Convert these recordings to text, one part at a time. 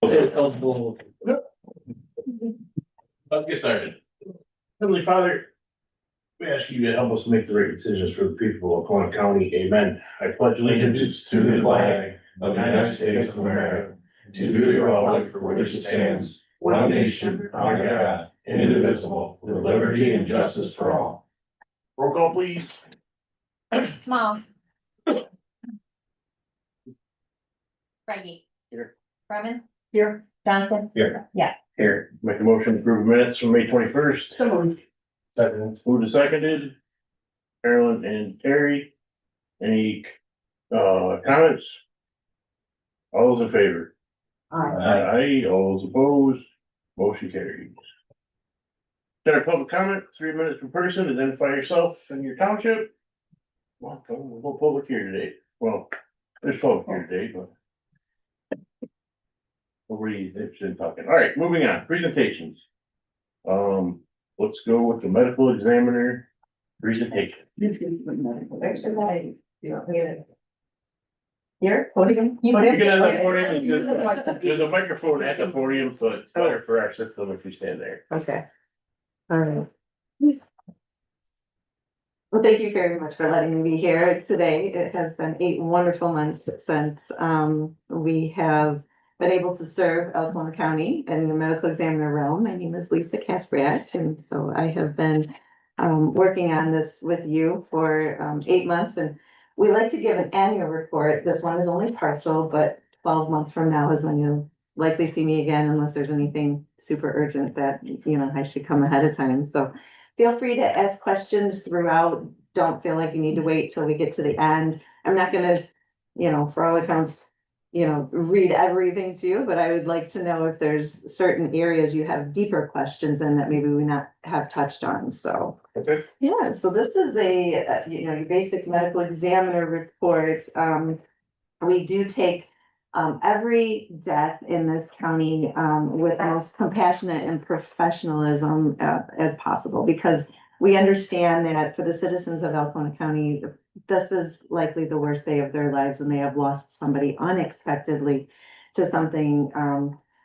Eligible. Let's get started. Heavenly Father, we ask you to help us make the right decisions for the people of Oklahoma County. Amen. I pledge allegiance to the flag of the United States of America, to the republic for which it stands, one nation, under God, indivisible, with liberty and justice for all. Roll call, please. Small. Frankie. Here. Brumman. Here. Johnson. Here. Yeah. Here, make a motion to approve minutes from May 21st. So moved. Second, moved and seconded. Carolyn and Terry. Any comments? All those in favor? Aye, all those opposed, motion carries. Center public comment, 3 minutes per person, identify yourself and your township. Well, we'll go public here today. Well, there's public here today, but. Nobody's interested in talking. All right, moving on, presentations. Let's go with the medical examiner presentation. Here, podium. You can have that podium, there's a microphone at the podium, so it's better for our system if you stand there. Okay. All right. Well, thank you very much for letting me be here today. It has been 8 wonderful months since we have been able to serve Alcona County in the medical examiner realm. My name is Lisa Kaspriak, and so I have been working on this with you for 8 months, and we like to give an annual report. This one is only partial, but 12 months from now is when you'll likely see me again, unless there's anything super urgent that, you know, I should come ahead of time. So feel free to ask questions throughout. Don't feel like you need to wait till we get to the end. I'm not gonna, you know, for all accounts, you know, read everything to you, but I would like to know if there's certain areas you have deeper questions in that maybe we not have touched on. So Okay. yeah, so this is a you know, your basic medical examiner report. We do take every death in this county with the most compassionate and professionalism as possible, because we understand that for the citizens of Alcona County, this is likely the worst day of their lives when they have lost somebody unexpectedly to something,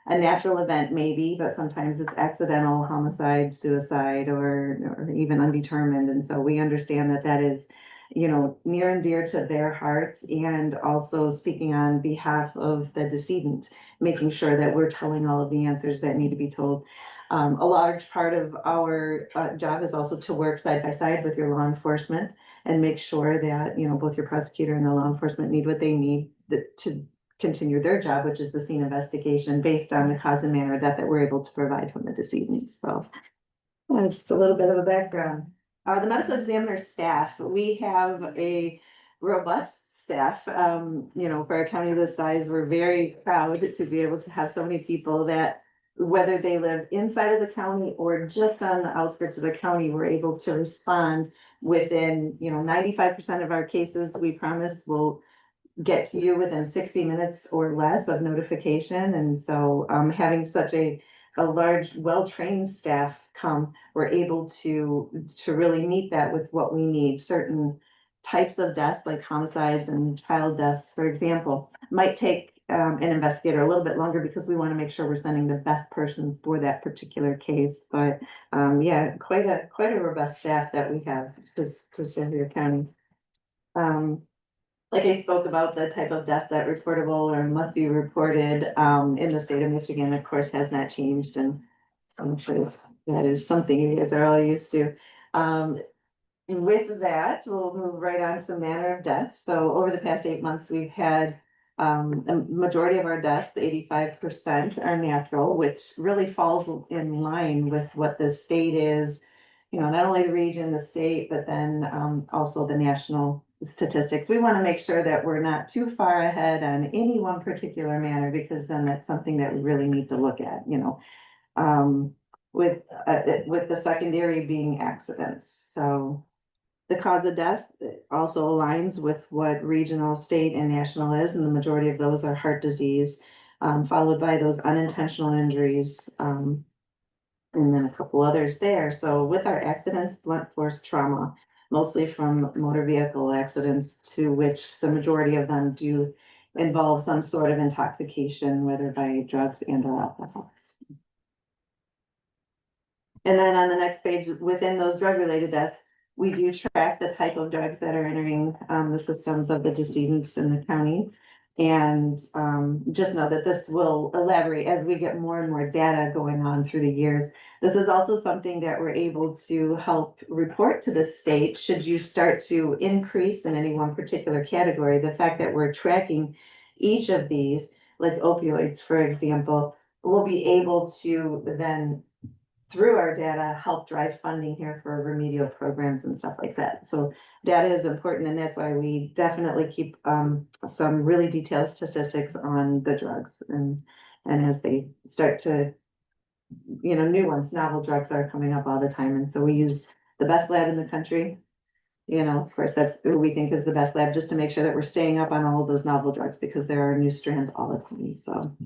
a natural event maybe, but sometimes it's accidental, homicide, suicide, or even undetermined. And so we understand that that is, you know, near and dear to their hearts, and also speaking on behalf of the decedent, making sure that we're telling all of the answers that need to be told. A large part of our job is also to work side by side with your law enforcement and make sure that, you know, both your prosecutor and the law enforcement need what they need to continue their job, which is the scene investigation based on the cause and manner that we're able to provide from the decedent. So just a little bit of a background. The medical examiner staff, we have a robust staff. You know, for a county this size, we're very proud to be able to have so many people that, whether they live inside of the county or just on the outskirts of the county, we're able to respond within, you know, 95% of our cases, we promise will get to you within 60 minutes or less of notification. And so having such a large, well-trained staff come, we're able to really meet that with what we need. Certain types of deaths, like homicides and child deaths, for example, might take an investigator a little bit longer because we want to make sure we're sending the best person for that particular case. But yeah, quite a robust staff that we have to Sevier County. Like I spoke about, the type of deaths that reportable or must be reported in the state of Michigan, of course, has not changed, and I'm sure that is something you guys are all used to. With that, we'll move right on to manner of death. So over the past 8 months, we've had a majority of our deaths, 85%, are natural, which really falls in line with what the state is, you know, not only the region, the state, but then also the national statistics. We want to make sure that we're not too far ahead on any one particular manner, because then that's something that we really need to look at, you know, with the secondary being accidents. So the cause of death also aligns with what regional, state, and national is, and the majority of those are heart disease, followed by those unintentional injuries, and then a couple others there. So with our accidents, blunt force trauma, mostly from motor vehicle accidents, to which the majority of them do involve some sort of intoxication, whether by drugs and or alcohol. And then on the next page, within those drug-related deaths, we do track the type of drugs that are entering the systems of the decedents in the county. And just know that this will elaborate as we get more and more data going on through the years. This is also something that we're able to help report to the state should you start to increase in any one particular category. The fact that we're tracking each of these, like opioids, for example, we'll be able to then, through our data, help drive funding here for remedial programs and stuff like that. So data is important, and that's why we definitely keep some really detailed statistics on the drugs, and as they start to, new ones, novel drugs are coming up all the time, and so we use the best lab in the country. Of course, that's who we think is the best lab, just to make sure that we're staying up on all of those novel drugs, because there are new strands all the time. So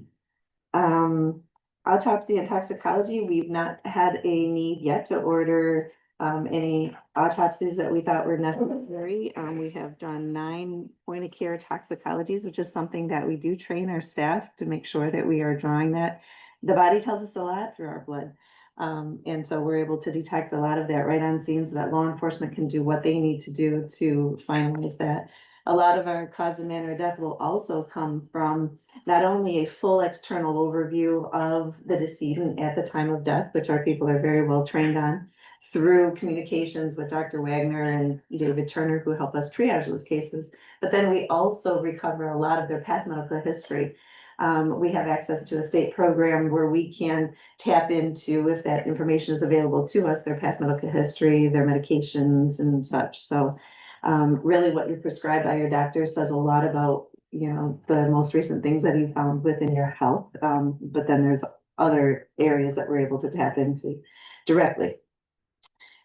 autopsy and toxicology, we've not had a need yet to order any autopsies that we thought were necessary. We have done 9 point of care toxicologies, which is something that we do train our staff to make sure that we are drawing that. The body tells us a lot through our blood. And so we're able to detect a lot of that right on scene so that law enforcement can do what they need to do to finalize that. A lot of our cause and manner of death will also come from not only a full external overview of the decedent at the time of death, which our people are very well trained on, through communications with Dr. Wagner and David Turner, who help us triage those cases. But then we also recover a lot of their past medical history. We have access to a state program where we can tap into, if that information is available to us, their past medical history, their medications and such. So really what you're prescribed by your doctor says a lot about, the most recent things that you found within your health. But then there's other areas that we're able to tap into directly.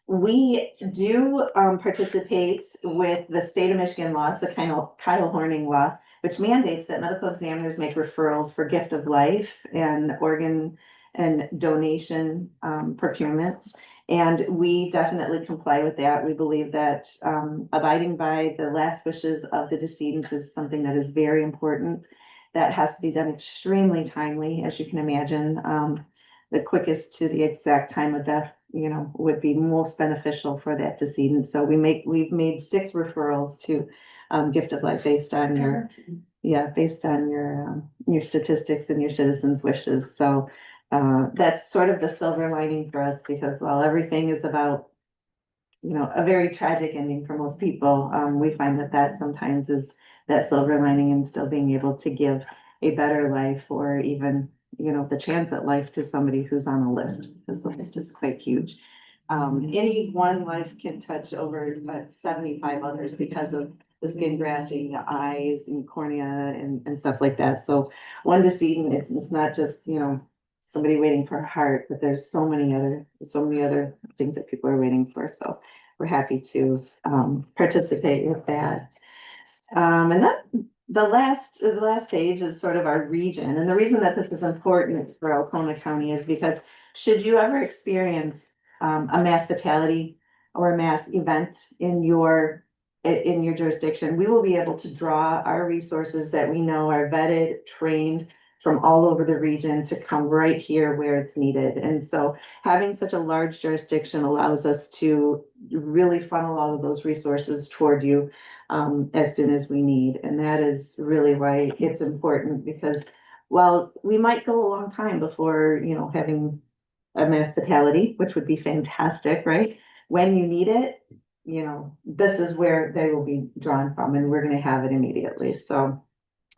We do participate with the state of Michigan law. It's the Kyle Horning law, which mandates that medical examiners make referrals for gift of life and organ and donation procurements. And we definitely comply with that. We believe that abiding by the last wishes of the decedent is something that is very important. That has to be done extremely timely, as you can imagine. The quickest to the exact time of death, would be most beneficial for that decedent. So we've made 6 referrals to Gift of Life based on your statistics and your citizens' wishes. So that's sort of the silver lining for us, because while everything is about, a very tragic ending for most people, we find that sometimes is that silver lining, and still being able to give a better life, or even, the chance at life to somebody who's on a list, because the list is quite huge. Any one life can touch over 75 others because of the skin grafting, the eyes and cornea and stuff like that. So one decedent, it's not just, somebody waiting for a heart, but there's so many other things that people are waiting for. So we're happy to participate with that. And then the last page is sort of our region. And the reason that this is important for Alcona County is because should you ever experience a mass fatality or a mass event in your jurisdiction, we will be able to draw our resources that we know are vetted, trained from all over the region to come right here where it's needed. And so having such a large jurisdiction allows us to really funnel all of those resources toward you as soon as we need. And that is really why it's important, because while we might go a long time before, having a mass fatality, which would be fantastic, right? When you need it, this is where they will be drawn from, and we're going to have it immediately. So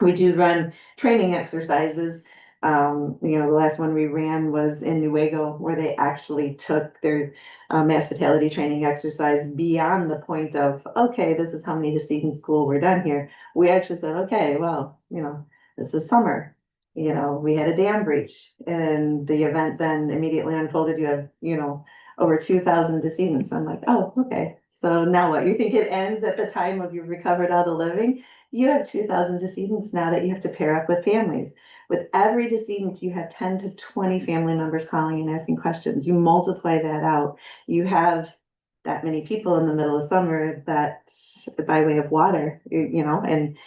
we do run training exercises. The last one we ran was in Newaygo, where they actually took their mass fatality training exercise beyond the point of, okay, this is how many decedents, cool, we're done here. We actually said, okay, well, this is summer. We had a dam breach, and the event then immediately unfolded. You have, over 2,000 decedents. I'm like, oh, okay. So now what? You think it ends at the time of you've recovered all the living? You have 2,000 decedents now that you have to pair up with families. With every decedent, you have 10 to 20 family members calling and asking questions. You multiply that out. You have that many people in the middle of summer that, by way of water, and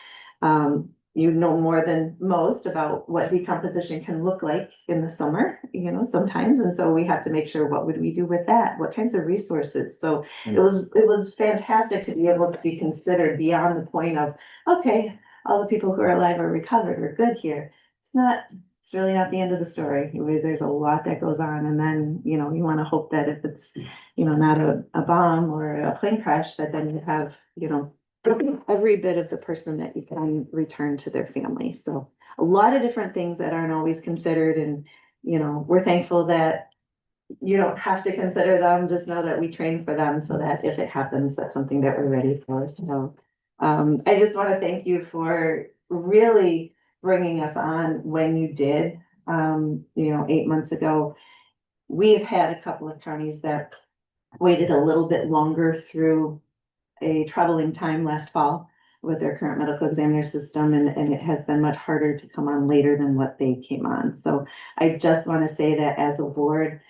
you know more than most about what decomposition can look like in the summer, you know, sometimes. And so we have to make sure, what would we do with that? What kinds of resources? So it was fantastic to be able to be considered beyond the point of, okay, all the people who are alive are recovered, we're good here. It's really not the end of the story. There's a lot that goes on. And then, you know, you want to hope that if it's, you know, not a bomb or a plane crash, that then you have, you know, every bit of the person that you can return to their family. So a lot of different things that aren't always considered, and, you know, we're thankful that you don't have to consider them, just know that we train for them so that if it happens, that's something that we're ready for. So I just want to thank you for really bringing us on when you did, you know, 8 months ago. We've had a couple of counties that waited a little bit longer through a troubling time last fall with their current medical examiner system, and it has been much harder to come on later than what they came on. So I just want to say that as a board,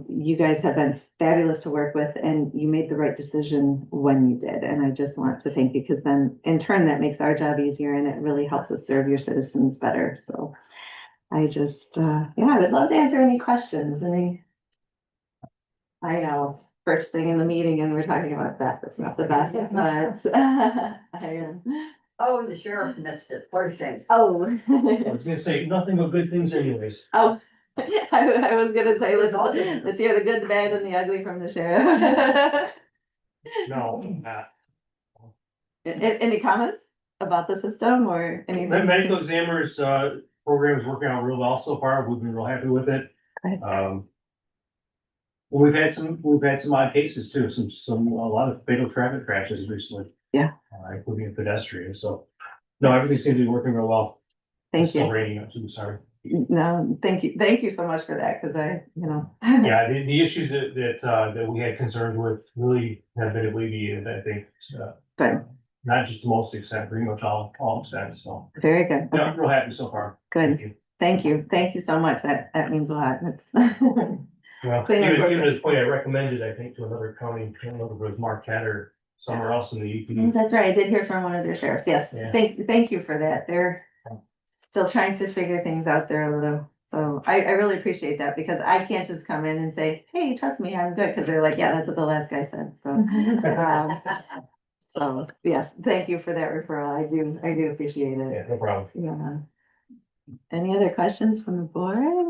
you guys have been fabulous to work with, and you made the right decision when you did. And I just want to thank you, because then in turn that makes our job easier, and it really helps us serve your citizens better. So I just, yeah, I would love to answer any questions. I know, first thing in the meeting and we're talking about that, that's not the best, but Oh, the sheriff missed it, poor thing. oh. I was gonna say, nothing but good things anyways. Oh, I was gonna say, let's hear the good, the bad and the ugly from the sheriff. No, Any comments about the system or the anything? medical examiners, program is working out real well so far. We've been real happy with it. Good. We've had some odd cases too, a lot of fatal traffic crashes recently. Yeah. Including pedestrians, so, no, everything seems to be working real well. Thank It's still you. raining up too, sorry. No, thank you so much for that, because I, you know. Yeah, the issues that we had concerns with really have been alleviated, I think. Good, Not just to most extent, pretty much all extents, so, very good. yeah, I'm real happy so far. Good. Thank you. Thank you so much. That means a lot. That's Well, Clean up even work. at this point, I recommended, I think, to another county, I don't know if it was Marquette or somewhere else in the UP. That's right. I did hear from one of their sheriffs. Yes, Yeah. thank you for that. They're still trying to figure things out there a little. So I really appreciate that, because I can't just come in and say, hey, trust me, I'm good. Because they're like, yeah, that's what the last guy said. So, so yes, thank you for that referral. I do appreciate it. Yeah, no problem. Yeah. Any other questions from the board?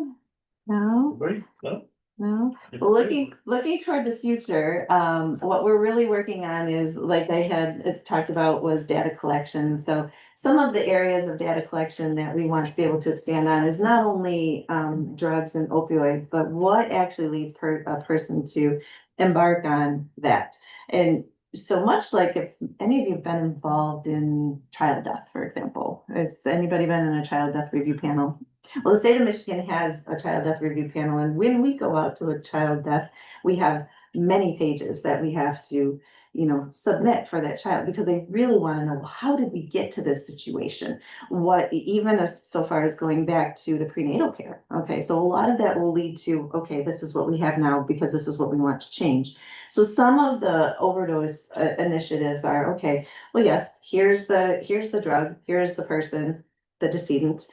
No? Everybody? No? No? Well, looking toward the future, what we're really working on is, like I had talked about, was data collection. So some of the areas of data collection that we want to be able to expand on is not only drugs and opioids, but what actually leads a person to embark on that. And so much like, if any of you have been involved in child death, for example, has anybody been in a child death review panel? Well, the state of Michigan has a child death review panel, and when we go out to a child death, we have many pages that we have to, you know, submit for that child, because they really want to know, well, how did we get to this situation? What, even as so far as going back to the prenatal care. Okay, so a lot of that will lead to, okay, this is what we have now because this is what we want to change. So some of the overdose initiatives are, okay, well, yes, here's the drug, here's the person, the decedent.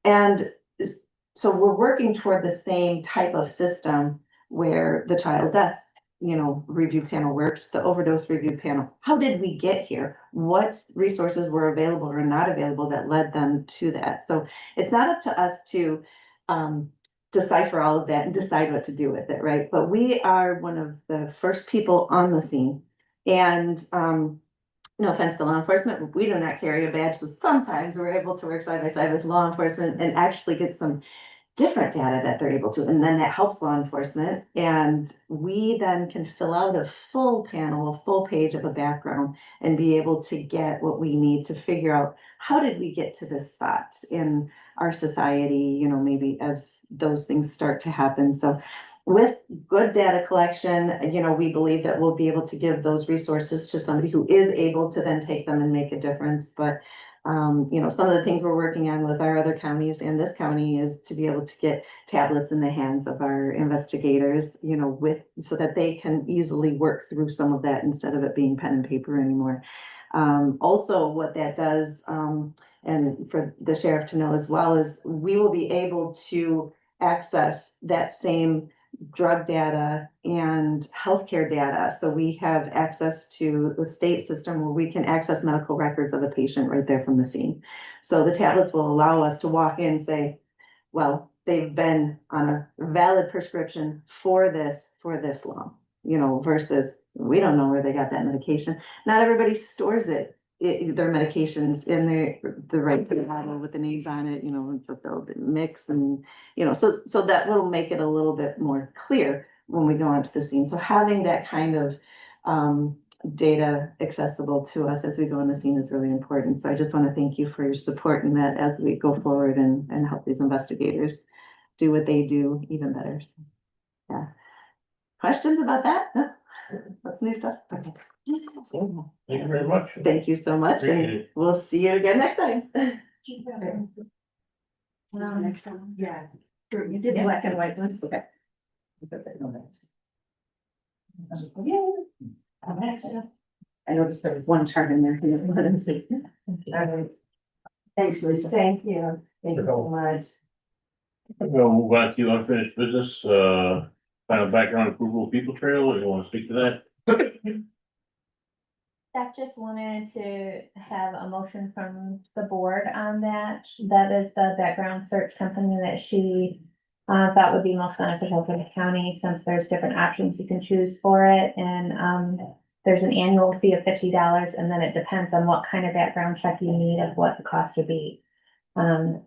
And so we're working toward the same type of system where the child death, you know, review panel works, the overdose review panel. How did we get here? What resources were available or not available that led them to that? So it's not up to us to decipher all of that and decide what to do with it, right? But we are one of the first people on the scene. And no offense to law enforcement, we do not carry a badge, so sometimes we're able to work side by side with law enforcement and actually get some different data that they're able to, and then that helps law enforcement. And we then can fill out a full panel, a full page of a background, and be able to get what we need to figure out, how did we get to this spot in our society, you know, maybe as those things start to happen. So with good data collection, you know, we believe that we'll be able to give those resources to somebody who is able to then take them and make a difference. But you know, some of the things we're working on with our other counties and this county is to be able to get tablets in the hands of our investigators, you know, so that they can easily work through some of that instead of it being pen and paper anymore. Also, what that does, and for the sheriff to know as well, is we will be able to access that same drug data and healthcare data. So we have access to the state system where we can access medical records of a patient right there from the scene. So the tablets will allow us to walk in and say, well, they've been on a valid prescription for this long, versus we don't know where they got that medication. Not everybody stores their medications in the right bottle with the names on it, and fulfilled mix and, so that will make it a little bit more clear when we go onto the scene. So having that kind of, data accessible to us as we go on the scene is really important. So I just want to thank you for your support in that as we go forward and help these investigators do what they do even better. So, yeah. Questions about that? No? That's new stuff. Okay. Thank you very much. Thank you so much, Appreciate and it. we'll see you again next time. Next time, yeah. Sure, you did black and white one, okay. I noticed there was one chart in there. Let's see. All right. Thanks, Lisa. Thank you. Thank you so much. We'll move on to unfinished business, final background approval of People Trail. You want to speak to that? Staff just wanted to have a motion from the board on that. That is the background search company that she thought would be most beneficial for the county, since there's different options you can choose for it. And there's an annual fee of $50, and then it depends on what kind of background check you need of what the cost would be.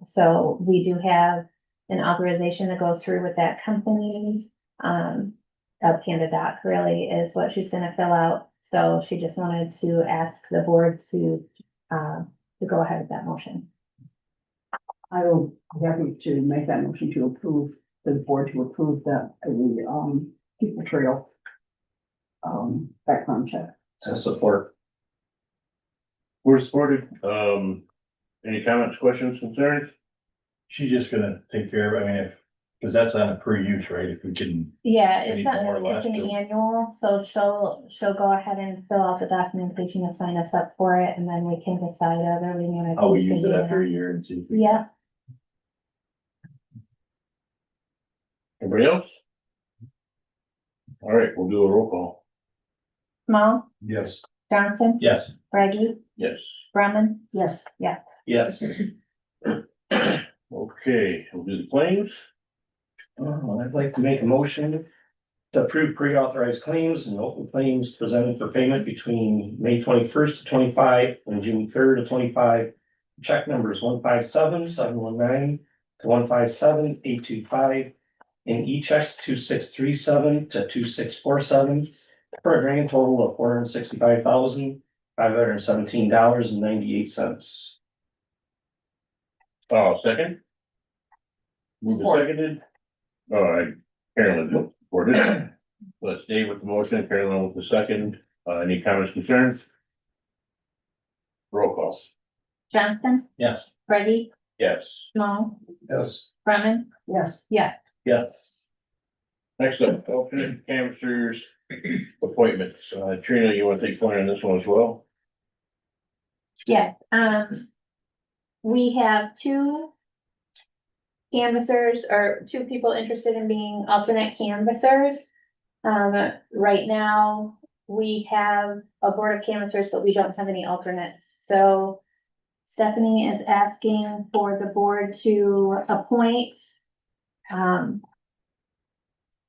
So we do have an authorization to go through with that company. Panda Doc really is what she's gonna fill out. So she just wanted to ask the board to go ahead with that motion. I will be happy to make that motion to approve, the board to approve the People Trail background check. Support. We're supported. Any comments, questions, concerns? She's just gonna take care of it, I mean, cause that's on a per use, right? If we can, Yeah, Any it's more or less an to- annual, so she'll go ahead and fill out the documentation to sign us up for it, and then we can decide whether we want to. how we use it after a year and see. if we- Yeah, Anybody else? All right, we'll do a roll call. Small, Yes. Johnson, Yes. Reggie, Yes. Brumman, Yes. Yes. Okay, we'll do the claims. I'd like to make a motion to approve pre-authorized claims and open claims presented for payment between May 21st to 25 and June 3rd to 25. Check numbers 157-719 to 157-825 and e-checks 2637 to 2647 for a grand total of $465,517.98. Second. Move to seconded. All right, Carolyn supported. Let's Dave with the motion, Carolyn with the second. Any comments, concerns? Roll call. Johnson, Yes. Reggie, Yes. Small, Yes. Brumman, Yes. Yes. Next up, alternate canvassers appointments. Trina, you want to take point on this one as well? yes, we have two canvassers, or two people interested in being alternate canvassers. Right now, we have a board of canvassers, but we don't have any alternates, so Stephanie is asking for the board to appoint Kevin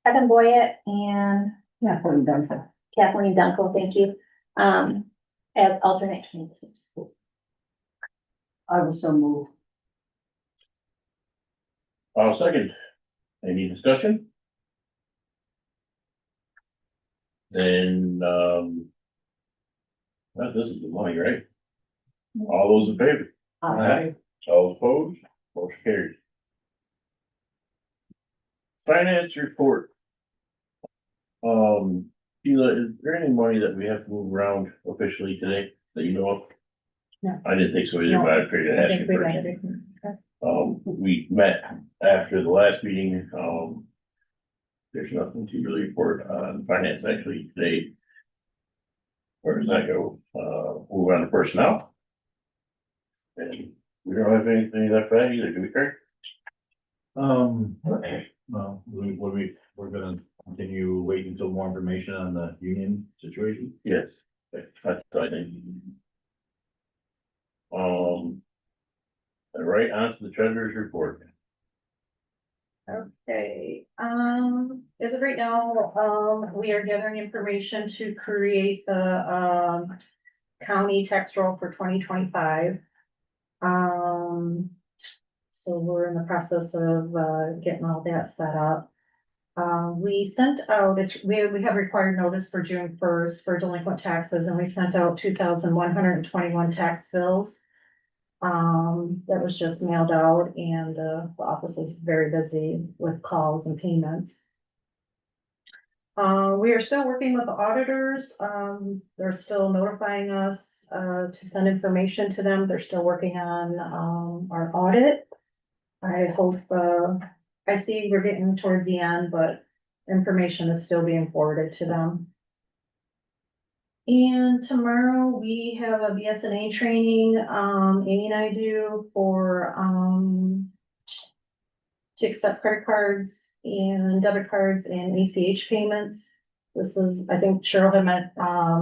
Boyett and Yeah, for done. Kathleen Dunkel, thank you, as alternate canvassers. I will so move. I'll second. Any discussion? Then, well, this is the money, right? All those in favor? Aye. All opposed? Motion carries. Finance report. Sheila, is there any money that we have to move around officially today that you know of? No. I didn't think so either, No. but I figured I I'd ask think you we first. got everything. We met after the last meeting, there's nothing to really report on finance actually today. Where does that go? Move on to personnel. And we don't have anything left for that either, do we, Craig? Well, we're gonna continue waiting until more information on the union situation. Yes. That's, I think. All right, on to the treasurer's report. Okay, as of right now, we are gathering information to create the, county tax roll for 2025. So we're in the process of, getting all that set up. We sent out, we have required notice for June 1st for delinquent taxes, and we sent out 2,121 tax bills. That was just mailed out, and the office is very busy with calls and payments. We are still working with the auditors. They're still notifying us to send information to them. They're still working on our audit. I hope, I see we're getting towards the end, but information is still being forwarded to them. And tomorrow we have a BSNA training, Amy and I do for, to accept credit cards and debit cards and ACH payments. This is, I think Cheryl had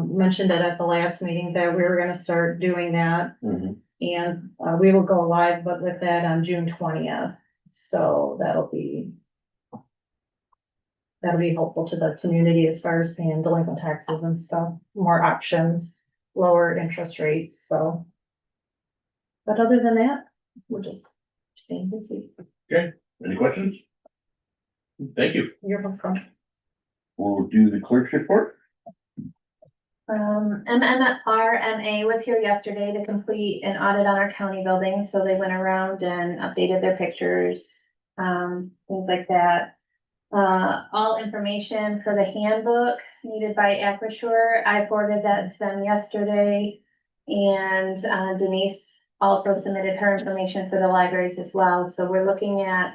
mentioned it at the last meeting that we were gonna start doing that. And, we will go live, but with that on June 20th. So that'll be helpful to the community as far as paying delinquent taxes and stuff, more options, lower interest rates, so. But other than that, we're just staying busy. Any questions? Thank you. You're welcome. We'll do the clerk's report. MMRMA was here yesterday to complete an audit on our county building, so they went around and updated their pictures, things like that. All information for the handbook needed by Acrisure, I forwarded that to them yesterday. And Denise also submitted her information for the libraries as well, so we're looking at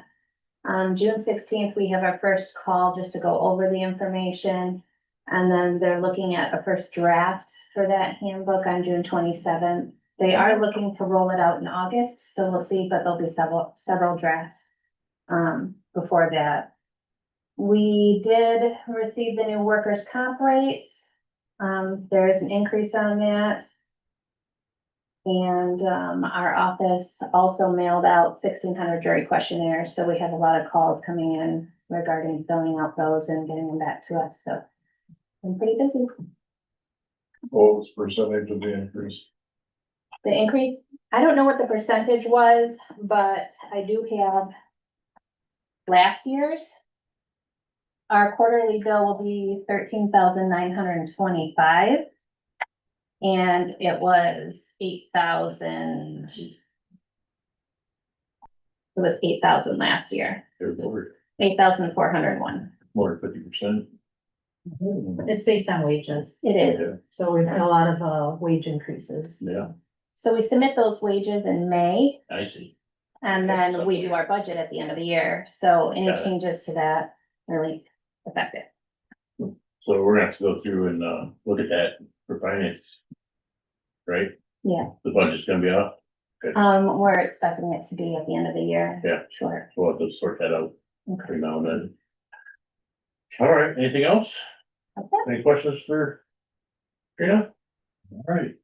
June 16th, we have our first call just to go over the information. And then they're looking at a first draft for that handbook on June 27th. They are looking to roll it out in August, so we'll see, but there'll be several drafts before that. We did receive the new workers' comp rates. There is an increase on that. And our office also mailed out 1,600 jury questionnaires, so we have a lot of calls coming in regarding filling out those and getting them back to us, so I'm pretty busy. What was percentage of the increase? The increase, I don't know what the percentage was, but I do have last year's. Our quarterly bill will be 13,925. And it was 8,000. It was 8,000 last year, There's over 8,401. more than 50%. It's based on wages, It is. Yeah. so we've had a lot of wage increases. Yeah, So we submit those wages in May, I see. and then we do our budget at the end of the year. So any Got it. changes to that are really effective. So we're gonna have to go through and look at that for finance. Right? Yeah. The budget's gonna be off. We're expecting it to be at the end of the year. Yeah. Sure. We'll have to sort that out Okay. every now and then. All right, anything else? Okay. Any questions for Trina? All right.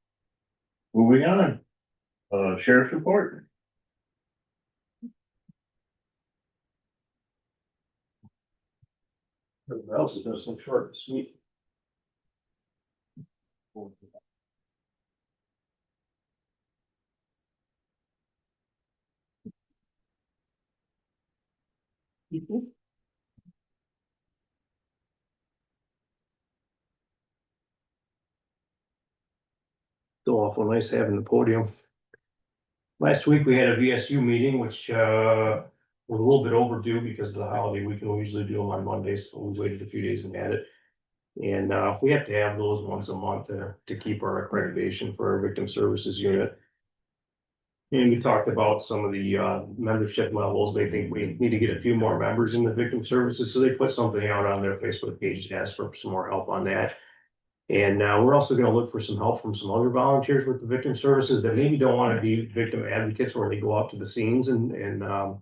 Moving on. Sheriff's report. Everyone else is just so short and sweet. So awful nice having the podium. Last week we had a VSU meeting, which was a little bit overdue because of the holiday weekend. We usually do them on Mondays, so we waited a few days and had it. And we have to have those once a month to keep our accreditation for our victim services unit. And we talked about some of the membership levels. They think we need to get a few more members in the victim services, so they put something out on their Facebook page to ask for some more help on that. And we're also gonna look for some help from some other volunteers with the victim services that maybe don't wanna be victim advocates where they go out to the scenes and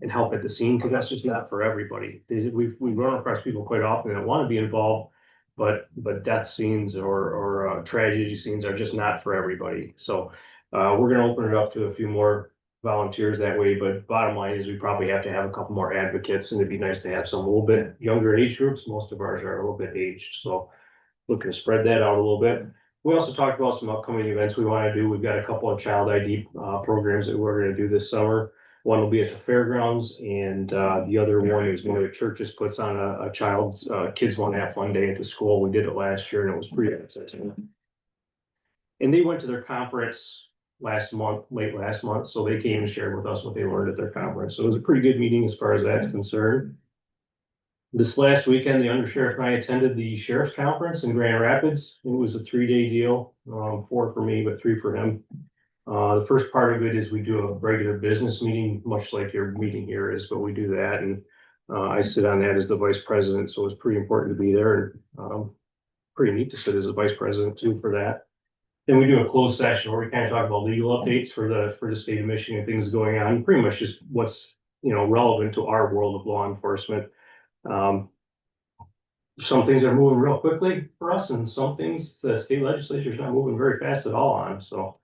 help at the scene, because that's just not for everybody. We run across people quite often that wanna be involved, but death scenes or tragedy scenes are just not for everybody. So we're gonna open it up to a few more volunteers that way, but bottom line is we probably have to have a couple more advocates, and it'd be nice to have some a little bit younger age groups. Most of ours are a little bit aged, so looking to spread that out a little bit. We also talked about some upcoming events we want to do. We've got a couple of child ID programs that we're going to do this summer. One will be at the fairgrounds, and the other one is one of the churches puts on a child's kids want to have fun day at the school. We did it last year and it was pretty exciting. And they went to their conference late last month, so they came and shared with us what they learned at their conference. So it was a pretty good meeting as far as that's concerned. This last weekend, the undersheriff and I attended the sheriff's conference in Grand Rapids. It was a 3-day deal, 4 for me, but 3 for him. The first part of it is we do a regular business meeting, much like your meeting here is, but we do that. And I sit on that as the vice president, so it's pretty important to be there. Pretty neat to sit as a vice president too for that. Then we do a closed session where we kind of talk about legal updates for the state of Michigan, things going on, pretty much just what's, relevant to our world of law enforcement. Some things are moving real quickly for us, and some things the state legislature is not moving very fast at all on. So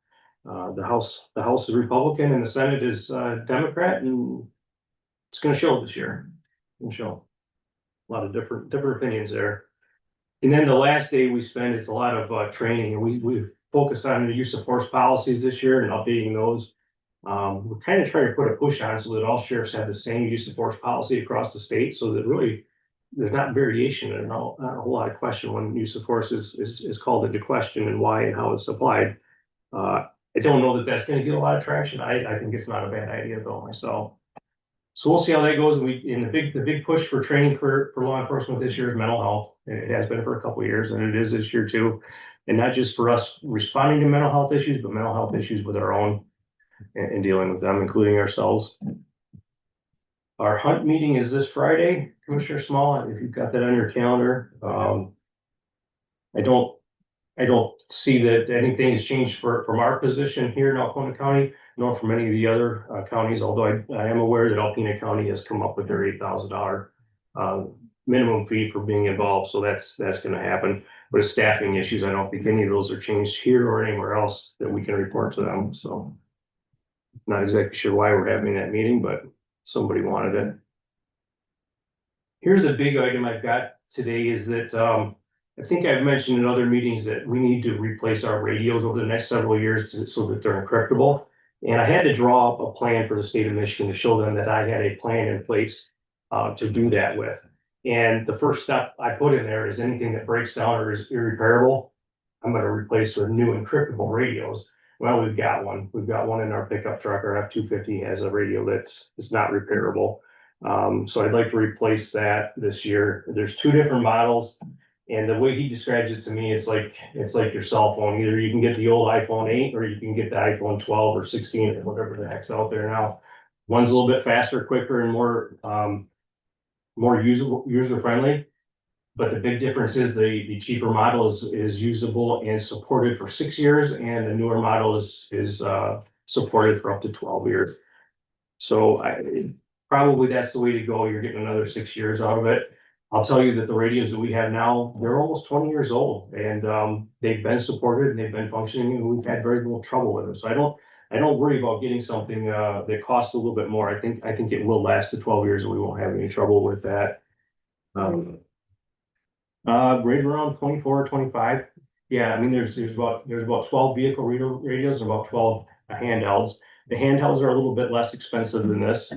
the House is Republican and the Senate is Democrat, and it's going to show this year. It's going to show a lot of different opinions there. And then the last day we spend, it's a lot of training, and we focused on the use of force policies this year and updating those. We're kind of trying to put a push on so that all sheriffs have the same use of force policy across the state, so that really there's not variation and not a whole lot of question when use of force is called into question and why and how it's applied. I don't know that that's going to get a lot of traction. I think it's not a bad idea though myself. So we'll see how that goes. And the big push for training for law enforcement this year is mental health. And it has been for a couple of years, and it is this year too. And not just for us responding to mental health issues, but mental health issues with our own and dealing with them, including ourselves. Our hunt meeting is this Friday, Commissioner Small, if you've got that on your calendar. I don't see that anything has changed from our position here in Alcona County, nor from any of the other counties, although I am aware that Alpena County has come up with their $8,000 minimum fee for being involved, so that's going to happen. But as staffing issues, I don't think any of those are changed here or anywhere else that we can report to them. So not exactly sure why we're having that meeting, but somebody wanted it. Here's the big item I've got today is that I think I've mentioned in other meetings that we need to replace our radios over the next several years so that they're encryptable. And I had to draw up a plan for the state of Michigan to show them that I had a plan in place to do that with. And the first step I put in there is anything that breaks down or is irreparable, I'm going to replace with new encryptable radios. Well, we've got one. We've got one in our pickup truck. Our F-250 has a radio that's not repairable. So I'd like to replace that this year. There's 2 different models. And the way he describes it to me, it's like your cell phone. Either you can get the old iPhone 8 or you can get the iPhone 12 or 16 or whatever the heck's out there now. One's a little bit faster, quicker, and more user friendly. But the big difference is the cheaper model is usable and supported for 6 years, and the newer model is supported for up to 12 years. So probably that's the way to go. You're getting another 6 years out of it. I'll tell you that the radios that we have now, they're almost 20 years old, and they've been supported and they've been functioning, and we've had very little trouble with them. So I don't worry about getting something that costs a little bit more. I think it will last to 12 years and we won't have any trouble with that. Right around 24 or 25. Yeah, I mean there's about 12 vehicle radios and about 12 handhelds. The handhelds are a little bit less expensive than this.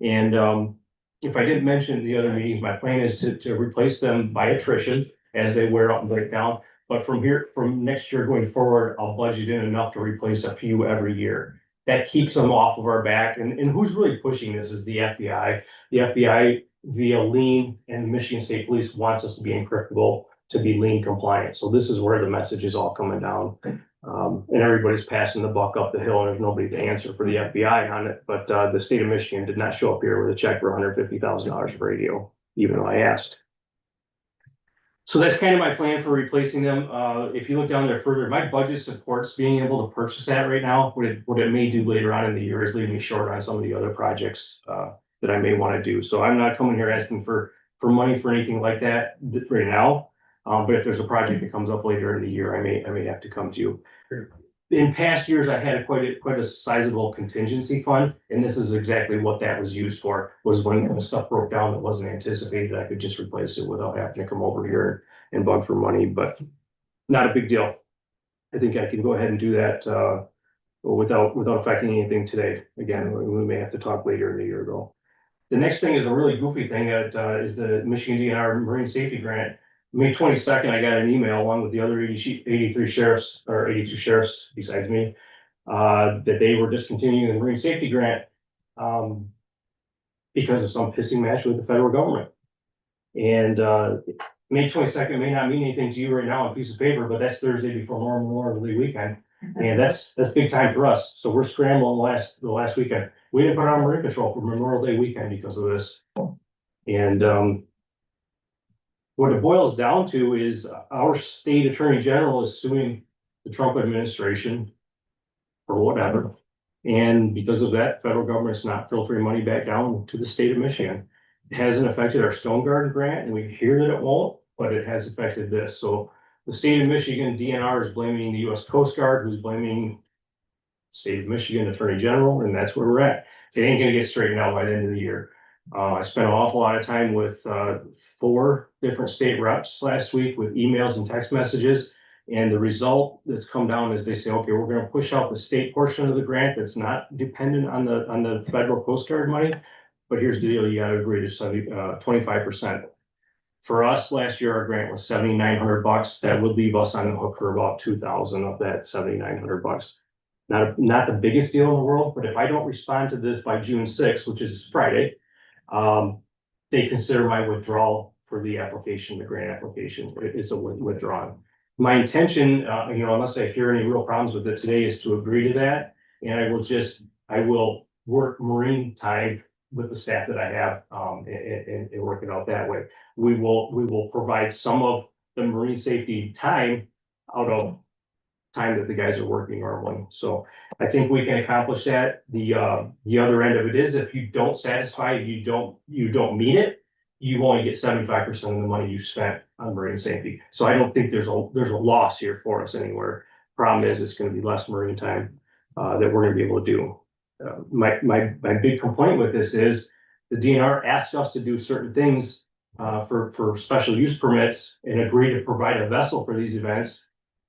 And if I didn't mention in the other meetings, my plan is to replace them by attrition as they wear out and break down. But from next year going forward, I'll budget in enough to replace a few every year. That keeps them off of our back. And who's really pushing this is the FBI. The FBI via lien and the Michigan State Police wants us to be encryptable, to be lien compliant. So this is where the message is all coming down. And everybody's passing the buck up the hill, and there's nobody to answer for the FBI on it. But the state of Michigan did not show up here with a check for $150,000 of radio, even though I asked. So that's kind of my plan for replacing them. If you look down there further, my budget supports being able to purchase that right now. What it may do later on in the year is leave me short on some of the other projects, that I may want to do. So I'm not coming here asking for money for anything like that right now. But if there's a project that comes up later in the year, I may have to come to you. In past years, I had quite a sizable contingency fund, and this is exactly what that was used for, was when the stuff broke down that wasn't anticipated, I could just replace it without having to come over here and bug for money, but not a big deal. I think I can go ahead and do that, without affecting anything today. Again, we may have to talk later in the year though. The next thing is a really goofy thing that, is the Michigan DNR Marine Safety Grant. May 22nd, I got an email along with the other 83 sheriffs, or 82 sheriffs besides me, that they were discontinuing the Marine Safety Grant, because of some pissing match with the federal government. And, May 22nd may not mean anything to you right now on a piece of paper, but that's Thursday before Memorial Day weekend. And that's big time for us. So we're scrambling the last weekend. We didn't put on Marine Patrol for Memorial Day weekend because of this. And, what it boils down to is our state attorney general is suing the Trump administration for whatever. And because of that, federal government's not filtering money back down to the state of Michigan. It hasn't affected our Stone Garden grant, and we hear that it won't, but it has affected this. So the state of Michigan DNR is blaming the US Coast Guard, who's blaming the state of Michigan Attorney General, and that's where we're at. It ain't gonna get straightened out by the end of the year. I spent an awful lot of time with 4 different state reps last week with emails and text messages. And the result that's come down is they say, okay, we're gonna push out the state portion of the grant that's not dependent on the federal Coast Guard money. But here's the deal, you gotta agree to 25%. For us, last year, our grant was $7,900. That would leave us on the hook for about 2,000 of that $7,900. Not the biggest deal in the world, but if I don't respond to this by June 6th, which is Friday, they consider my withdrawal for the application, the grant application. It's a withdrawal. My intention, unless I hear any real problems with it today, is to agree to that. And I will work Marine time with the staff that I have, and work it out that way. We will provide some of the Marine safety time out of time that the guys are working normally. So I think we can accomplish that. The other end of it is, if you don't satisfy, you don't meet it, you only get 75% of the money you spent on Marine safety. So I don't think there's a loss here for us anywhere. Problem is, it's gonna be less Marine time, that we're gonna be able to do. My big complaint with this is the DNR asks us to do certain things, for special use permits and agree to provide a vessel for these events.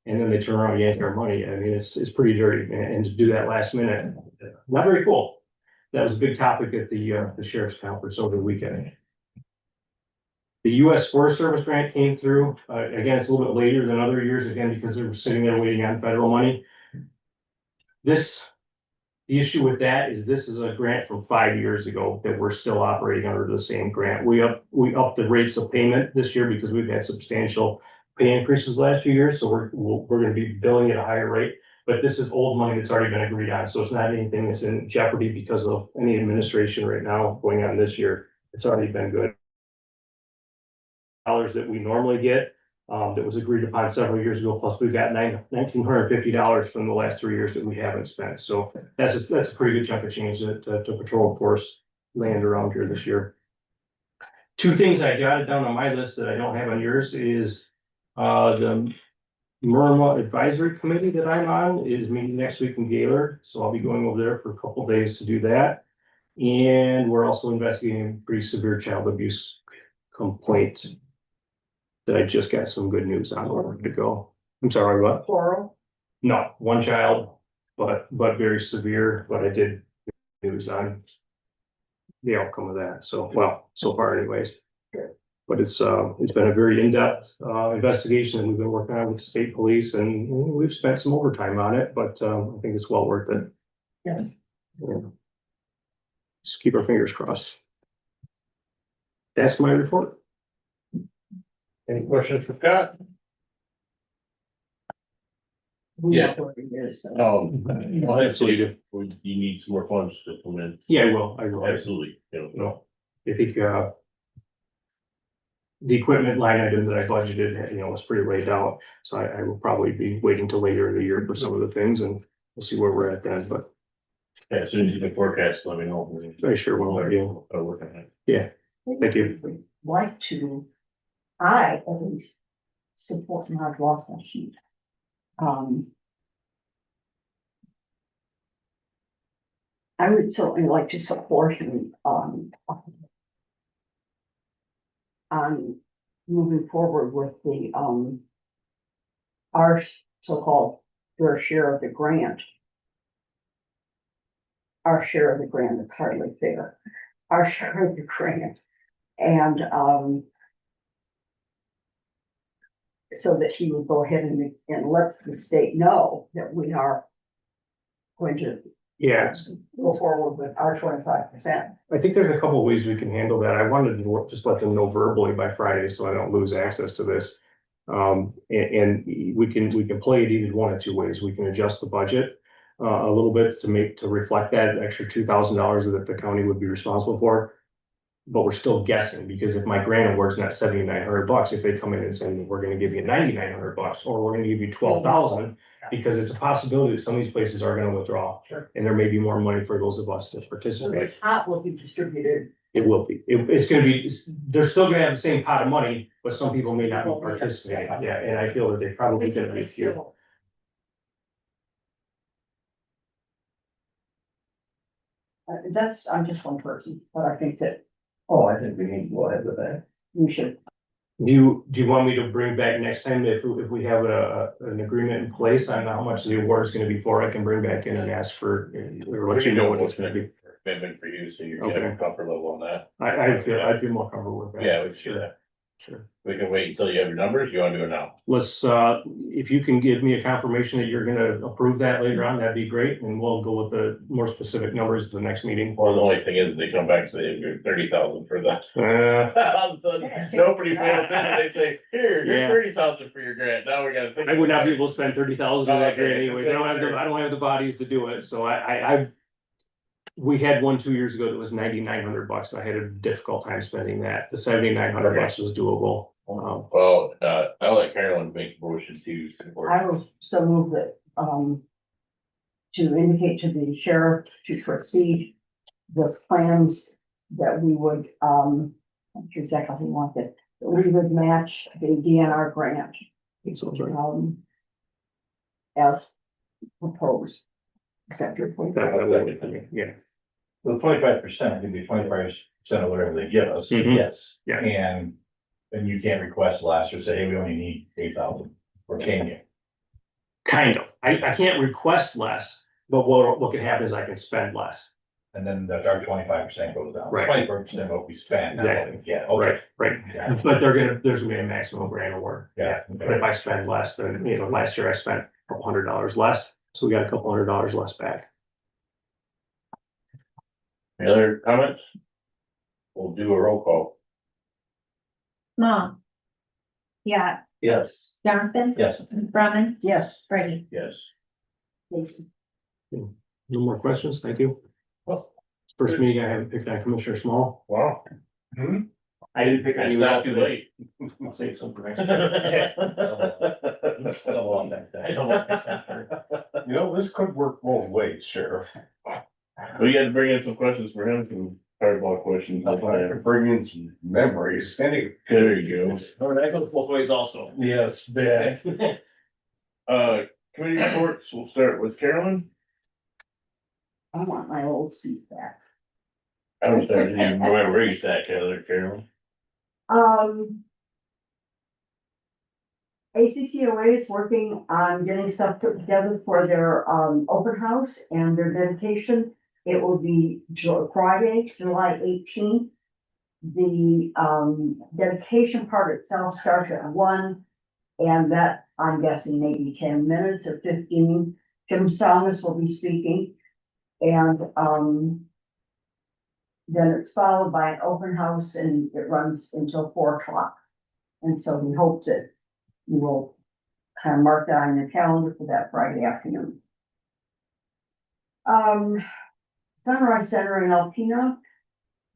And then they turn around and yank our money. I mean, it's pretty dirty, and to do that last minute, not very cool. That was a big topic at the sheriff's conference over the weekend. The US Forest Service grant came through. Again, it's a little bit later than other years, again, because they were sitting there waiting on federal money. The issue with that is this is a grant from 5 years ago that we're still operating under the same grant. We upped the rates of payment this year because we've had substantial pay increases last few years, so we're gonna be billing at a higher rate. But this is old money that's already been agreed on, so it's not anything that's in jeopardy because of any administration right now going on this year. It's already been good. Dollars that we normally get, that was agreed upon several years ago, plus we've got $1,950 from the last 3 years that we haven't spent. So that's a pretty good chunk of change that patrol force land around here this year. 2 things I jotted down on my list that I don't have on yours is the MIRMA Advisory Committee that I'm on is meeting next week in Gaylord, so I'll be going over there for a couple days to do that. And we're also investigating a pretty severe child abuse complaint that I just got some good news on where to go. I'm sorry, what? Plural. No, 1 child, but very severe, but I did news on the outcome of that. So, well, so far anyways. But it's been a very in-depth investigation that we've been working on with the state police, and we've spent some overtime on it, but I think it's well worth it. Yes. Yeah. Just keep our fingers crossed. That's my report. Any questions for Scott? Yeah. Well, absolutely. You need some more funds to implement. Yeah, I will. Absolutely. No, I think the equipment line item that I budgeted, was pretty laid out. So I will probably be waiting till later in the year for some of the things and we'll see where we're at then, but Yeah, as soon as you can forecast, let me know. I sure will, yeah. I'll work on it. Yeah, thank you. Like to, I at least support Mark Lawson sheet. I would certainly like to support him on moving forward with the our so-called fair share of the grant. Our share of the grant is hardly fair. Our share of the grant. And so that he would go ahead and lets the state know that we are going to Yeah, go forward with our 25%. I think there's a couple of ways we can handle that. I wanted to just let them know verbally by Friday, so I don't lose access to this. And we can play it either one of two ways. We can adjust the budget a little bit to reflect that extra $2,000 that the county would be responsible for. But we're still guessing, because if my grant award's not $7,900, if they come in and say, we're gonna give you $9,900, or we're gonna give you 12,000, because it's a possibility that some of these places are gonna withdraw. Sure. And there may be more money for those of us to So the participate. top will be distributed. It will be. It's gonna be, they're still gonna have the same pot of money, but some people may not be participating. Yeah, and I feel that they probably gonna be a few. That's, I'm just one person, but I think that Oh, I think we need to go ahead with that. we should. Do you want me to bring back next time if we have an agreement in place on how much the award is gonna be for, I can bring back in and ask for, or let you know what it's gonna be. Commitment for you, so you're Okay. getting comfort level on that. I'd feel more comfortable with that. Yeah, we should. Sure. We can wait until you have your numbers. You wanna do it now? Let's, if you can give me a confirmation that you're gonna approve that later on, that'd be great, and we'll go with the more specific numbers at the next meeting. Well, the only thing is, they come back and say, you're 30,000 for that. All of a sudden, nobody feels it, they say, here, Yeah. you're 30,000 for your grant, now we gotta think. I would not be able to spend 30,000 on that Okay. grant anyway, I don't have the bodies to do it, so we had one 2 years ago that was $9,900, I had a difficult time spending that, the $7,900 was doable. Well, I'll let Carolyn make a motion to support. I will so move that, to indicate to the sheriff to proceed the plans that we would, I'm not sure exactly how he wants it, that we would match the DNR grant, as proposed. Except your point. Yeah, The 25% could be 25% of whatever they give us, Mhm. yes. Yeah. And then you can't request less or say, hey, we only need 8,000, or can you? kind of, I can't request less, but what can happen is I can spend less. And then our 25% goes down, Right. 25% of what we spend, not what we get, okay. Right, Yeah. but there's gonna be a maximum grant award. Yeah. But if I spend less, then, last year I spent a couple $100 less, so we got a couple $100 less back. Any other comments? We'll do a roll call. Mom. Yeah, Yes. Jonathan. Yes. Brumman. Yes. Brady. Yes. Thank you. No more questions, thank you. Well, First meeting I haven't picked on Commissioner Small. wow. I didn't pick It's not too late. I'll save some for next. You know, this could work both ways, Sheriff. We had to bring in some questions for him, some hardball questions. I could bring in some memories. Anyway. There you go. Or that goes both ways also. Yes, bad. Committee reports, we'll start with Carolyn. I want my old seat back. I don't even remember where you sat, Carolyn. ACCOA is working on getting stuff put together for their, open house and their dedication. It will be Friday, July 18th. The, dedication part itself starts at 1, and that, I'm guessing, maybe 10 minutes or 15. Jim Thomas will be speaking, and, then it's followed by an open house, and it runs until 4 o'clock. And so we hope that you will kind of mark that on your calendar for that Friday afternoon. Sunrise Center in Alpena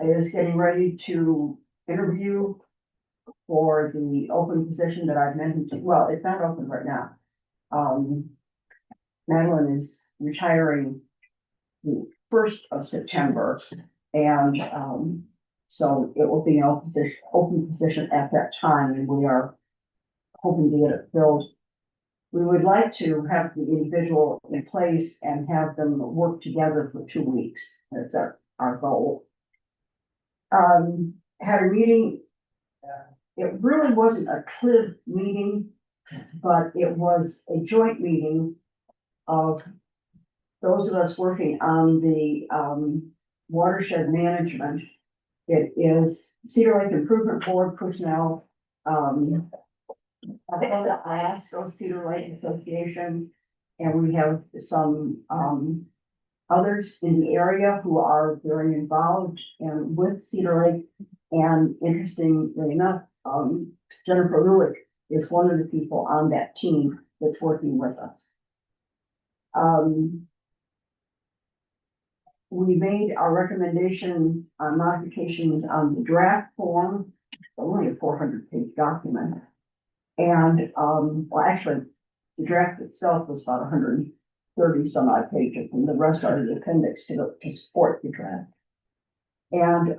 is getting ready to interview for the open position that I've mentioned, well, it's not open right now. Madeline is retiring the 1st of September, and, so it will be an open position at that time, and we are hoping to get it filled. We would like to have the individual in place and have them work together for 2 weeks. That's our goal. Had a meeting. It really wasn't a CLIB meeting, but it was a joint meeting of those of us working on the, watershed management. It is Cedar Lake Improvement Board personnel, IASCO Cedar Lake Association, and we have some, others in the area who are very involved and with Cedar Lake. And interestingly enough, Jennifer Lulick is one of the people on that team that's working with us. We made our recommendation on modifications on the draft form, only a 400-page document. And, well, actually, the draft itself was about 130 some odd pages, and the rest are the appendix to support the draft. And,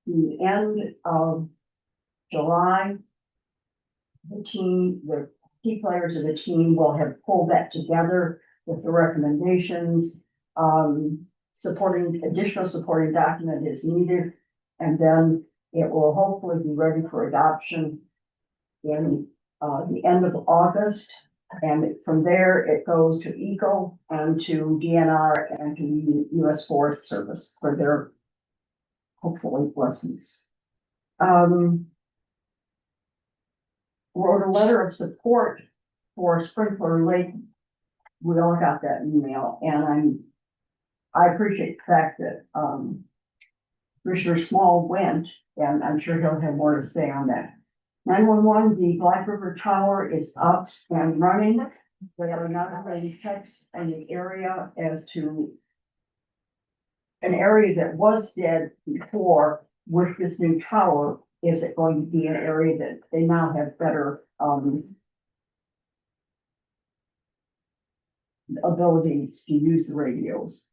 the end of July, the key players of the team will have pulled that together with the recommendations. Additional supporting document is needed, and then it will hopefully be ready for adoption in the end of August. And from there, it goes to ECO and to DNR and to US Forest Service for their hopefully blessings. Wrote a letter of support for Sprinkler Lake. We all got that email, and I appreciate the fact that Commissioner Small went, and I'm sure he'll have more to say on that. 911, the Black River Tower is up and running. They are not having checks in the area as to an area that was dead before. With this new tower, is it going to be an area that they now have better abilities to use the radios?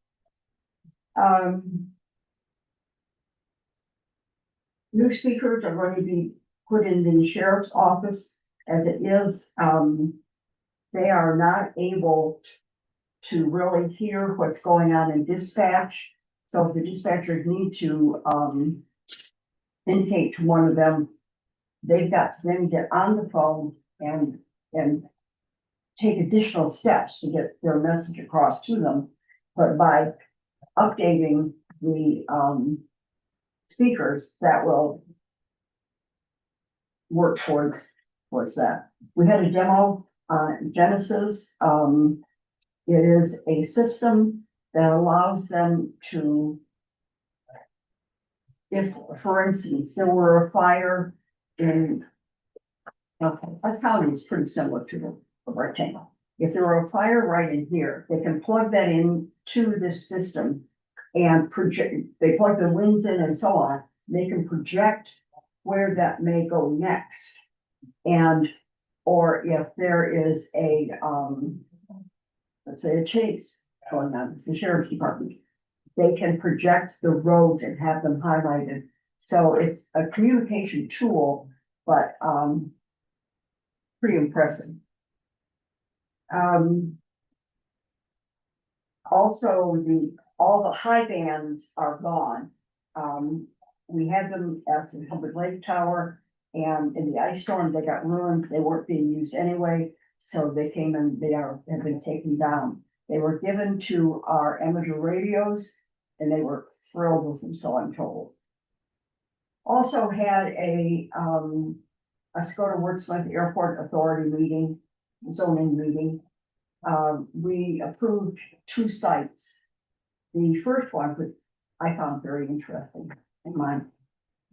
New speakers are going to be put in the sheriff's office as it is. They are not able to really hear what's going on in dispatch. So if the dispatchers need to indicate to one of them, they've got to then get on the phone and take additional steps to get their message across to them. But by updating the speakers, that will work towards that. We had a demo on Genesis. It is a system that allows them to, if, for instance, there were a fire in, okay, a county is pretty similar to a rectangle. If there were a fire right in here, they can plug that in to this system and project, they plug the winds in and so on. They can project where that may go next. And, or if there is a, let's say a chase going on, it's the sheriff's department, they can project the roads and have them highlighted. So it's a communication tool, but pretty impressive. Also, all the high bands are gone. We had them at the Hubbard Lake Tower, and in the ice storm, they got ruined. They weren't being used anyway, so they came and have been taken down. They were given to our amateur radios, and they were thrilled with them, so I'm told. Also had a Scota Wurtsmith Airport Authority meeting, zoning meeting. We approved 2 sites. The first one, which I found very interesting in my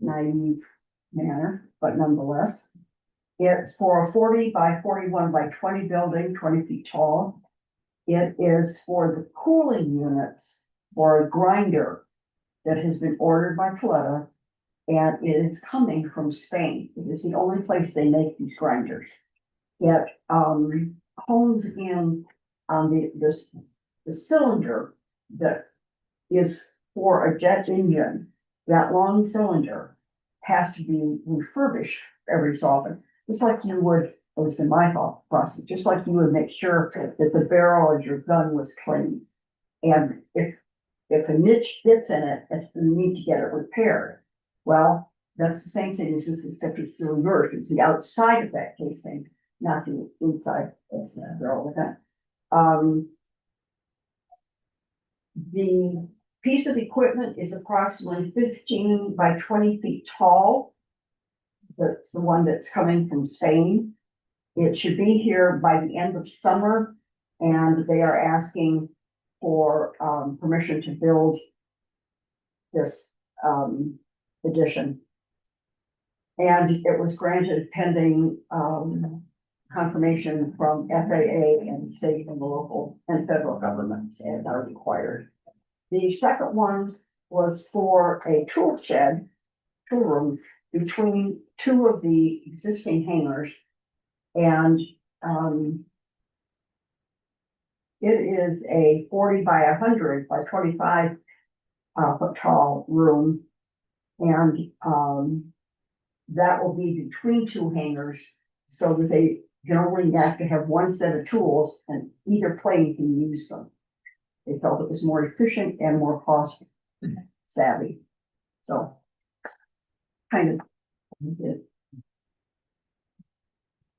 naive manner, but nonetheless, it's for a 40 by 41 by 20 building, 20 feet tall. It is for the cooling units for a grinder that has been ordered by Fleta And it is coming from Spain. It is the only place they make these grinders. It, hones in on the cylinder that is for a jet engine. That long cylinder has to be refurbished every so often, just like you would, it was in my thought process, just like you would make sure that the barrel of your gun was clean. And if a niche fits in it, and you need to get it repaired, well, that's the same thing as this, except it's the reverse. It's the outside of that casing, not the inside. That's the barrel with that. The piece of equipment is approximately 15 by 20 feet tall. That's the one that's coming from Spain. It should be here by the end of summer, and they are asking for permission to build this addition. And it was granted pending confirmation from FAA and state and local and federal governments as are required. The second one was for a tool shed, tool room between two of the existing hangars. And it is a 40 by 100 by 25 foot tall room. And that will be between two hangars so that they can only have to have one set of tools and either plane can use them. They felt it was more efficient and more cost savvy. So kind of.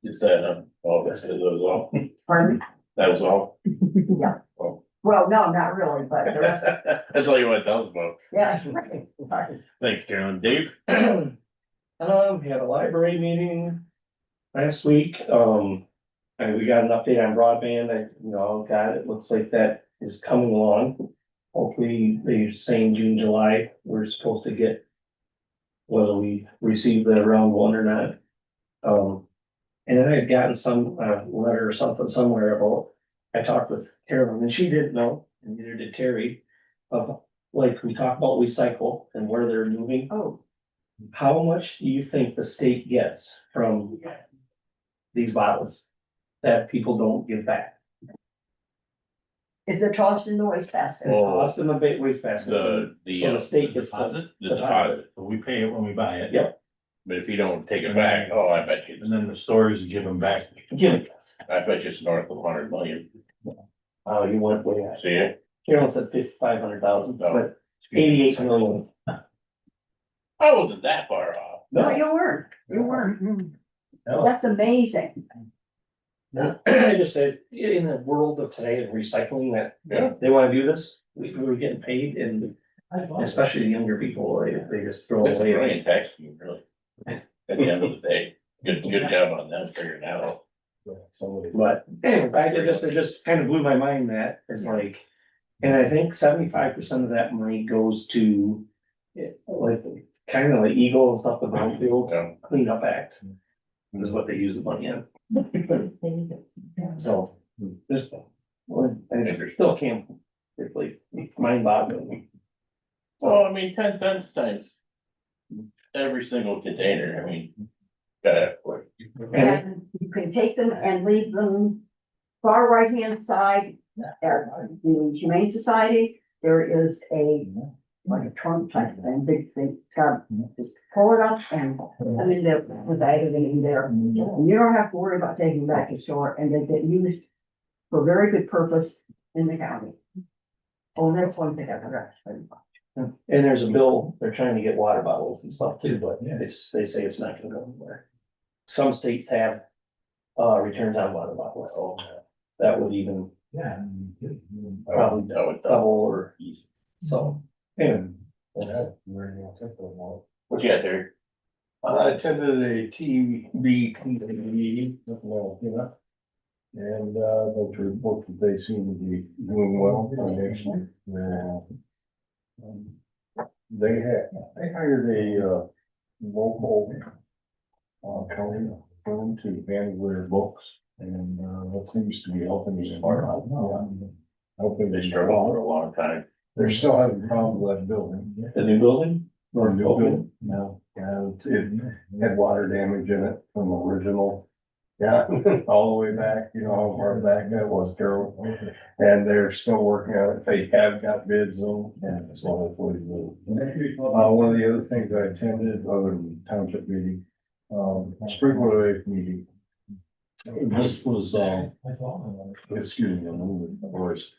You said, oh, that was all. Pardon? That was all. Yeah. Oh. Well, no, not really, but the rest, That's all you want to tell us about. yeah. Right. Thanks, Carolyn. Dave? We had a library meeting last week, and we got an update on broadband, it looks like that is coming along. Hopefully, they're saying June, July, we're supposed to get whether we receive the round one or not. And then I had gotten some, letter or something somewhere about, I talked with Carolyn, and she didn't know, and neither did Terry, like, we talked about recycle and where they're moving. Oh, How much do you think the state gets from these bottles that people don't give back? if they're tossed in the wastebasket. Well, Cost them a bit waste basket. The So the state gets Deposit? the deposit, So we pay it when we buy it. Yep. but if you don't take it back, oh, I bet you, And then the stores give them back. Give it. I bet you it's north of 100 million. Oh, you went way out. See it? Carolyn said 500,000, No. but 88 million. I wasn't that far off. No, you weren't, you weren't. That's amazing. I just said, in the world of today of recycling that, Yeah. they wanna do this, we were getting paid and especially the younger people, they just throw it It's a away. brilliant tax scheme, really. At the end of the day, good job on them figuring it out. But anyway, it just kind of blew my mind that it's like, and I think 75% of that money goes to like, kind of like Eagle and stuff, the Brownfield Yeah. Cleanup Act. Is what they use the money in. So, just, I still can't, it's like mind boggling. Well, I mean, 10 cents times every single container, I mean, gotta, And you can take them and leave them far right-hand side at the Humane Society. There is like a trunk type thing, big thing, just pull it up and, I mean, the bag is in there. And you don't have to worry about taking them back to store, and they get used for very good purpose in the county. Oh, that's one thing I forgot. And there's a bill, they're trying to get water bottles and stuff too, but they say it's not gonna go anywhere. Some states have, returns on water bottles, so that would even probably double or so. Anyway. what you got there? I attended a TV meeting, and, the report that they seem to be doing well financially. They hired a, local, county firm to handle their books, and, that seems to be helping us. Helping They us. struggled for a long time. They're still having problems with that building. The new building? Or new build, no, yeah, it had water damage in it from the original. Yeah, all the way back, you know, how far back that was, Carol. And they're still working on it. They have got bids on, and so hopefully we'll. One of the other things I attended, other than township meeting, sprinkler Lake meeting. This was, excuse me, I'm moving, of course.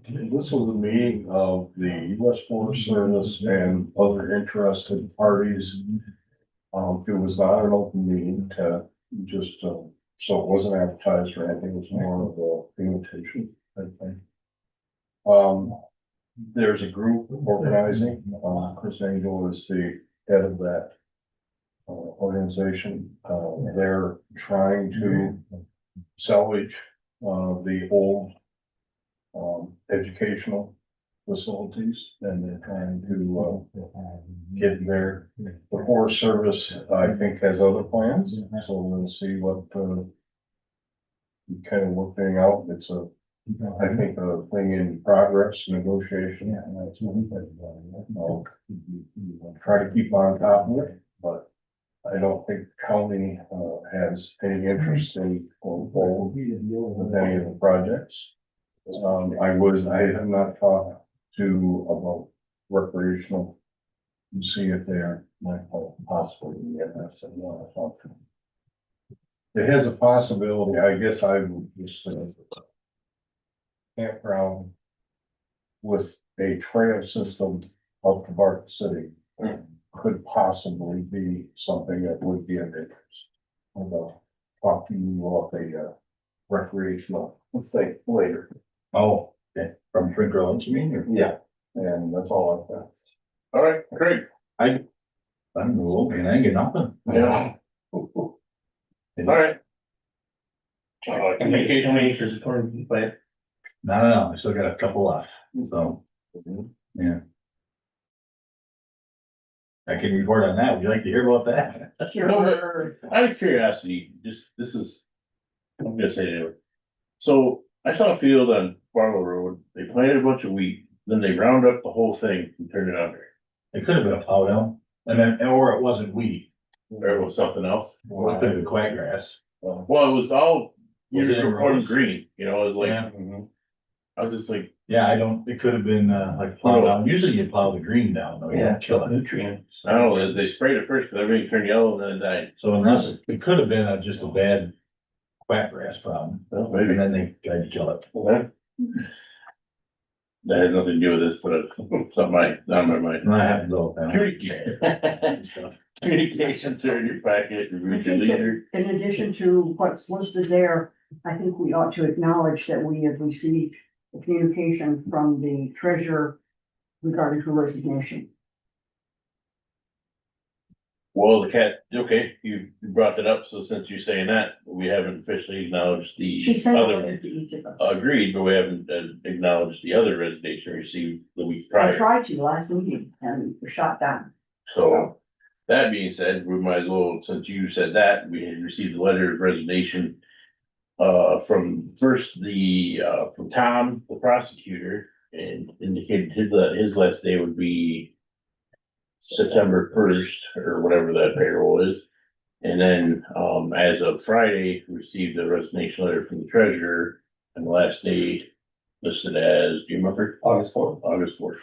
This was a meeting of the US Forest Service and other interested parties. It was not an open meeting to just, so it wasn't advertised or anything, it was more of a invitation, I think. There's a group organizing, Chris Angel is the head of that organization. They're trying to salvage, the old, educational facilities, and they're trying to, get there. The Forest Service, I think, has other plans, so we'll see what, kind of working out. It's a, I think, a thing in progress, negotiation. And that's one thing. I'll try to keep on top of it, but I don't think the county, has any interest in going forward with any of the projects. I have not talked to about recreational and see if they're might possibly be interested in something. It has a possibility, I guess I would just say. Campground with a trail system up to Barton City could possibly be something that would be of interest. I'll talk to you about the recreational thing later. Oh, yeah, from Sprinkler Lake, you mean, or? Yeah, and that's all I've got. All right, great. I'm low, and I ain't get nothing. Yeah. All right. Communication. Communications, but No, I still got a couple left, so, yeah. I can report on that. Would you like to hear about that? Sure. Out of curiosity, I'm gonna say it anyway. So I saw a field on Barlow Road, they planted a bunch of wheat, then they round up the whole thing and turn it under. It could have been a plow down, and then, or it wasn't wheat, Or it was something else. or it could have been quackgrass. Well, it was all, Was it in uniform rows? green, you know, it was like, Yeah. I was just like, Yeah, it could have been, like plow down. Usually you plow the green down, though, you don't kill it. nutrients. I don't know, they sprayed it first, but everything turned yellow and then it died. So unless, it could have been just a bad quackgrass problem, Well, and maybe. then they tried to kill it. Okay. That had nothing to do with this, but it's something on my mind. And I haven't looked down. Communications are in your packet, I read your think that leader. in addition to what's listed there, I think we ought to acknowledge that we have received a communication from the treasurer regarding her resignation. Well, okay, you brought that up, so since you're saying that, we haven't officially acknowledged the She sent a other. letter to each of us. Agreed, but we haven't acknowledged the other resignation received the week I prior. tried to last meeting and was shot down. So, that being said, we might as well, since you said that, we had received a letter of resignation. From first from Tom, the prosecutor, and indicated his last day would be September 1st, or whatever that payroll is. And then, as of Friday, we received a resignation letter from the treasurer, and the last date listed as, do you remember? August 4th. August 4th,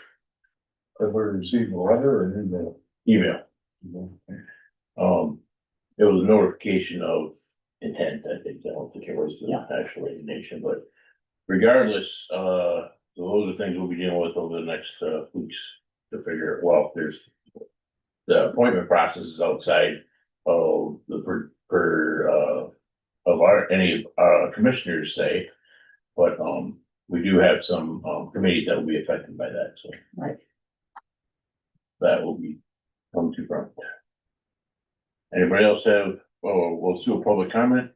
Have we received a letter or email? email. It was a notification of intent, I think, I don't think it was the actual resignation, but regardless, so those are things we'll be dealing with over the next, weeks to figure, well, there's the appointment process is outside of the of any, commissioners say, but, we do have some, committees that will be affected by that, so. Right. That will be come to front. Anybody else have, we'll do a public comment?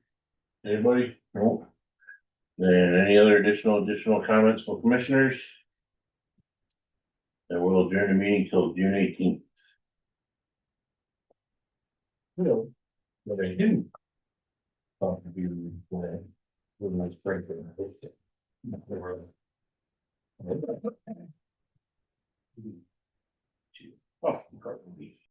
Anybody? Nope. Then any other additional comments from commissioners? Then we'll adjourn the meeting till June 18th. No. What I do. Talk to you with my sprinkler. Oh, Courtney Beach.